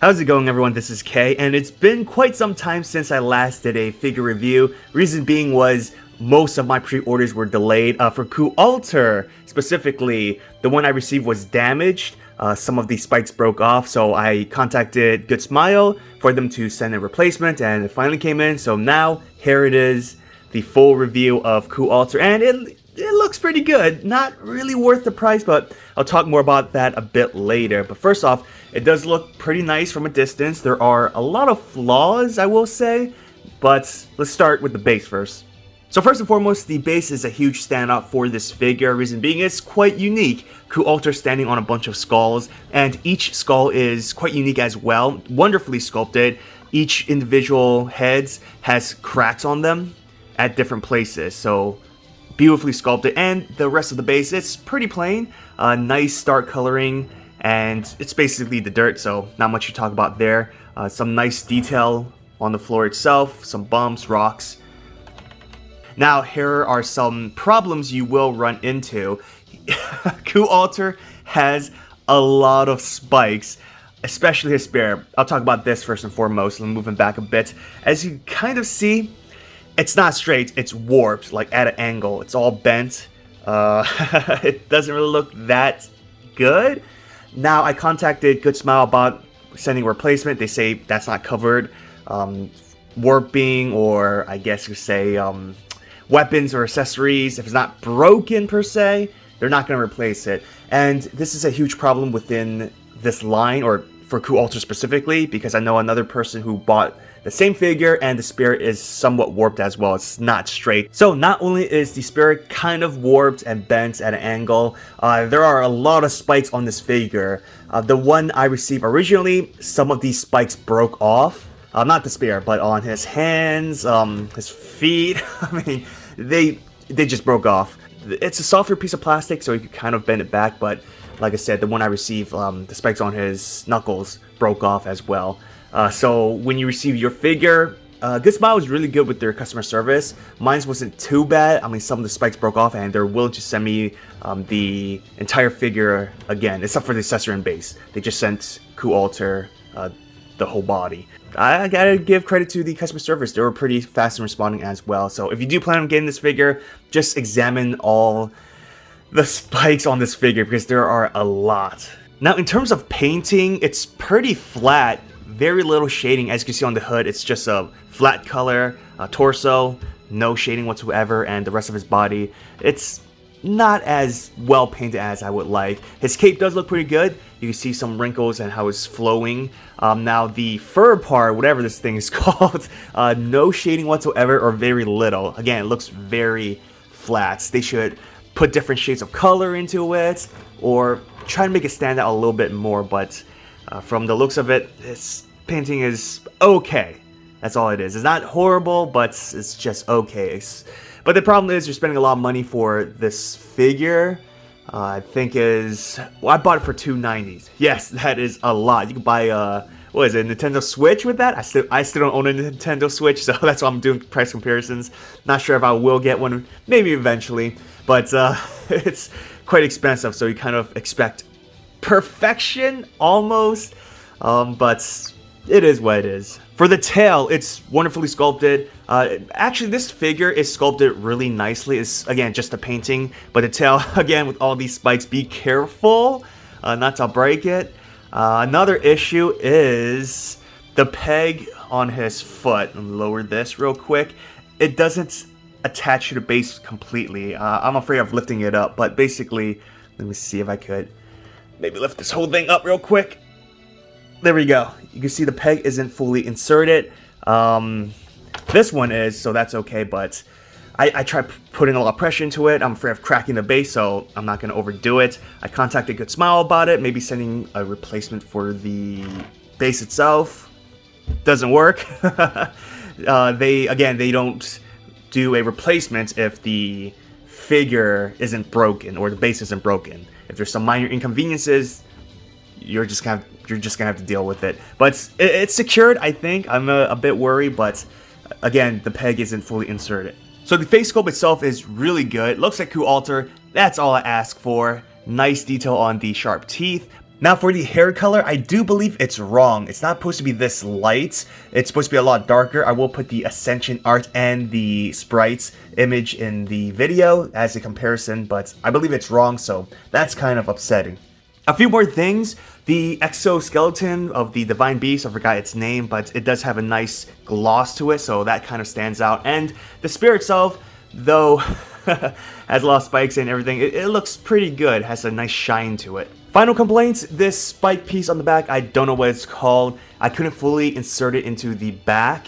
How's it going, everyone? This is Kay, and it's been quite some time since I last did a figure review. Reason being was most of my pre-orders were delayed. For Chulainn, specifically, the one I received was damaged. Some of the spikes broke off, so I contacted Good Smile for them to send a replacement, and it finally came in. So now, here it is, the full review of Chulainn, and it looks pretty good. Not really worth the price, but I'll talk more about that a bit later. But first off, it does look pretty nice from a distance. There are a lot of flaws, I will say, but let's start with the base first. So first and foremost, the base is a huge standout for this figure. Reason being, it's quite unique. Chulainn standing on a bunch of skulls, and each skull is quite unique as well. Wonderfully sculpted. Each individual heads has cracks on them at different places. So beautifully sculpted, and the rest of the base, it's pretty plain. Nice dark coloring, and it's basically the dirt, so not much to talk about there. Some nice detail on the floor itself, some bumps, rocks. Now, here are some problems you will run into. Chulainn has a lot of spikes, especially his spear. I'll talk about this first and foremost, and moving back a bit. As you kind of see, it's not straight, it's warped, like at an angle. It's all bent. It doesn't really look that good. Now, I contacted Good Smile about sending a replacement. They say that's not covered. Warping, or I guess you say weapons or accessories, if it's not broken per se, they're not going to replace it. And this is a huge problem within this line, or for Chulainn specifically, because I know another person who bought the same figure and the spear is somewhat warped as well. It's not straight. So not only is the spear kind of warped and bent at an angle, there are a lot of spikes on this figure. The one I received originally, some of these spikes broke off. Not the spear, but on his hands, his feet. I mean, they just broke off. It's a softer piece of plastic, so you can kind of bend it back, but like I said, the one I received, the spikes on his knuckles broke off as well. So when you receive your figure, Good Smile was really good with their customer service. Mine wasn't too bad. I mean, some of the spikes broke off, and they're willing to send me the entire figure again, except for the accessory and base. They just sent Chulainn the whole body. I gotta give credit to the customer service. They were pretty fast in responding as well. So if you do plan on getting this figure, just examine all the spikes on this figure, because there are a lot. Now, in terms of painting, it's pretty flat. Very little shading. As you can see on the hood, it's just a flat color, torso, no shading whatsoever, and the rest of his body, it's not as well painted as I would like. His cape does look pretty good. You can see some wrinkles and how it's flowing. Now, the fur part, whatever this thing is called, no shading whatsoever, or very little. Again, it looks very flat. They should put different shades of color into it, or try to make it stand out a little bit more, but from the looks of it, this painting is okay. That's all it is. It's not horrible, but it's just okay. But the problem is you're spending a lot of money for this figure. I think well, I bought it for $290. Yes, that is a lot. You can buy what is it, Nintendo Switch with that? I still don't own a Nintendo Switch, so that's why I'm doing price comparisons. Not sure if I will get one, maybe eventually, but it's quite expensive, so you kind of expect perfection almost, but it is what it is. For the tail, it's wonderfully sculpted. Actually, this figure is sculpted really nicely. It's, again, just a painting, but the tail, again, with all these spikes, be careful not to break it. Another issue is the peg on his foot. Let me lower this real quick. It doesn't attach to the base completely. I'm afraid of lifting it up, but basically, let me see if I could maybe lift this whole thing up real quick. There we go. You can see the peg isn't fully inserted. This one is, so that's okay, but I tried putting a lot of pressure into it. I'm afraid of cracking the base, so I'm not going to overdo it. I contacted Good Smile about it, maybe sending a replacement for the base itself. Doesn't work. They don't do a replacement if the figure isn't broken or the base isn't broken. If there's some minor inconveniences, you're just gonna have to deal with it. But it's secured, I think. I'm a bit worried, but again, the peg isn't fully inserted. So the face sculpt itself is really good. Looks like Chulainn. That's all I ask for. Nice detail on the sharp teeth. Now for the hair color, I do believe it's wrong. It's not supposed to be this light. It's supposed to be a lot darker. I will put the Ascension art and the sprites image in the video as a comparison, but I believe it's wrong, so that's kind of upsetting. A few more things. The exoskeleton of the Divine Beast, I forgot its name, but it does have a nice gloss to it, so that kind of stands out. And the spear itself, though has a lot of spikes and everything, it looks pretty good, has a nice shine to it. Final complaints, this spike piece on the back, I don't know what it's called. I couldn't fully insert it into the back.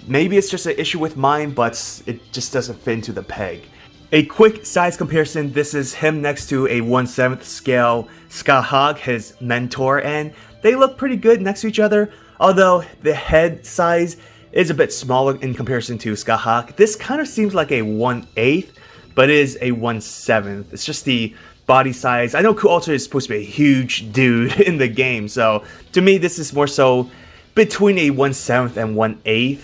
Maybe it's just an issue with mine, but it just doesn't fit into the peg. A quick size comparison, this is him next to a 1/7 scale Skahag, his mentor, and they look pretty good next to each other, although the head size is a bit smaller in comparison to Skahag. This kind of seems like a 1/8, but it is a 1/7. It's just the body size. I know Chulainn is supposed to be a huge dude in the game, so to me this is more so between a 1/7 and 1/8,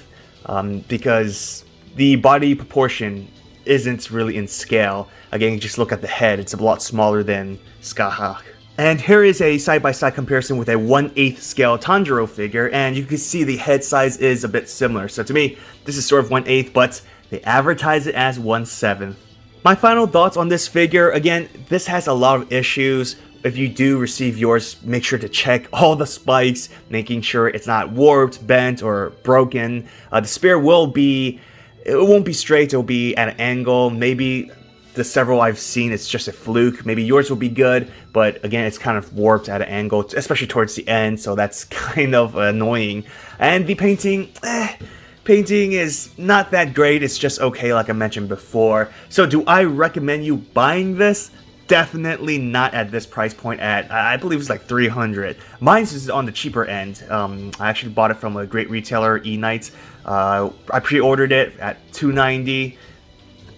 because the body proportion isn't really in scale. Again, you just look at the head, it's a lot smaller than Skahag. And here is a side-by-side comparison with a 1/8 scale Tanjiro figure, and you can see the head size is a bit similar. So to me, this is sort of 1/8, but they advertise it as 1/7. My final thoughts on this figure, again, this has a lot of issues. If you do receive yours, make sure to check all the spikes, making sure it's not warped, bent, or broken. The spear will be, it won't be straight, it'll be at an angle. Maybe the several I've seen, it's just a fluke. Maybe yours will be good, but again, it's kind of warped at an angle, especially towards the end, so that's kind of annoying. And the painting, painting is not that great, it's just okay like I mentioned before. So do I recommend you buying this? Definitely not at this price point at, I believe it's like 300. Mine is on the cheaper end. I actually bought it from a great retailer, E-Night. I pre-ordered it at $290.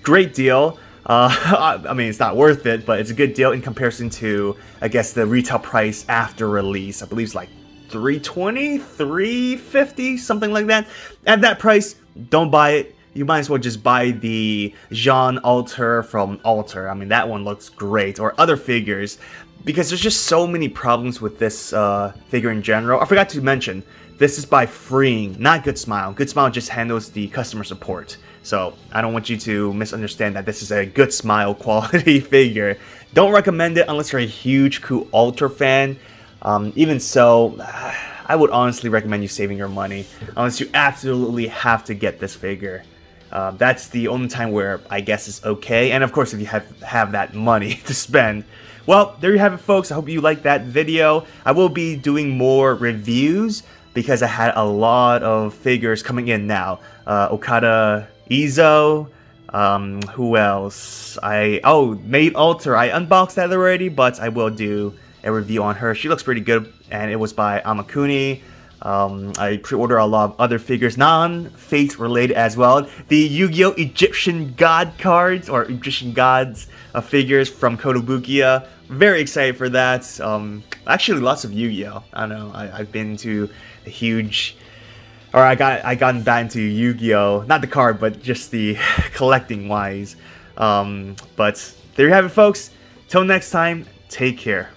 Great deal. I mean, it's not worth it, but it's a good deal in comparison to, I guess, the retail price after release. I believe it's like $320, $350, something like that. At that price, don't buy it. You might as well just buy the Jean Alter from Alter. I mean, that one looks great. Or other figures. Because there's just so many problems with this figure in general. I forgot to mention, this is by Freeing, not Good Smile. Good Smile just handles the customer support. So, I don't want you to misunderstand that this is a Good Smile quality figure. Don't recommend it unless you're a huge Chulainn fan. Even so, I would honestly recommend you saving your money. Unless you absolutely have to get this figure. That's the only time where I guess it's okay. And of course, if you have that money to spend. Well, there you have it, folks. I hope you liked that video. I will be doing more reviews because I had a lot of figures coming in now. Okada Izo. Who else? Maid Alter. I unboxed that already, but I will do a review on her. She looks pretty good, and it was by Amakuni. I pre-order a lot of other figures, non-Fate related as well. The Yu-Gi-Oh! Egyptian God cards, or Egyptian Gods figures from Kotobukiya. Very excited for that. Actually, lots of Yu-Gi-Oh! I don't know, I've been to a huge... Or I gotten back into Yu-Gi-Oh! Not the card, but just the collecting wise. But there you have it, folks. Till next time, take care.